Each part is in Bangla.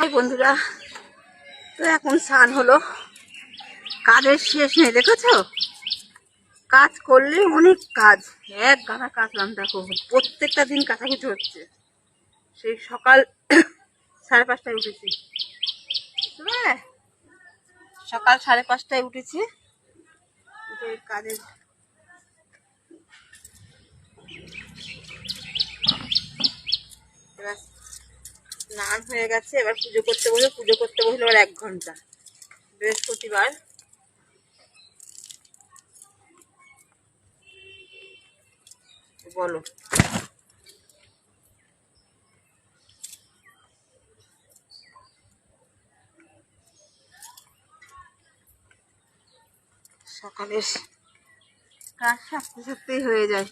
হাই বন্ধুরা, তো এখন স্নান হলো। কাজের শেষ নেই, দেখেছো? কাজ করলে অনেক কাজ, এক গাদা কাটলাম। দেখো, প্রত্যেকটা দিন কাটাকুটি হচ্ছে। সেই সকাল 5:30টায় উঠেছি, সকাল 5:30টায় উঠেছি, উঠে কাজের এবার স্নান হয়ে গেছে। এবার পুজো করতে বসলো এবার 1 ঘন্টা। বৃহস্পতিবার, বলো। সকালের কাজ সারতে সারতেই হয়ে যায়।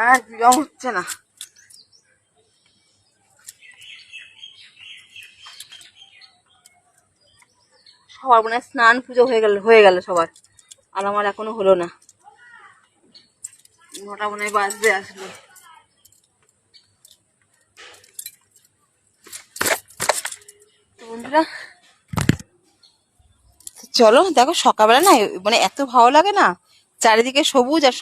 আর বিরম হচ্ছে না। সবার মনে হয় স্নান পুজো হয়ে গেল সবার, আর আমার এখনো হলো না। 9টা মনে হয় বাজতে আসলো। তো বন্ধুরা চলো, দেখো সকালবেলা না মানে এত ভালো লাগে না, চারিদিকে সবুজ আর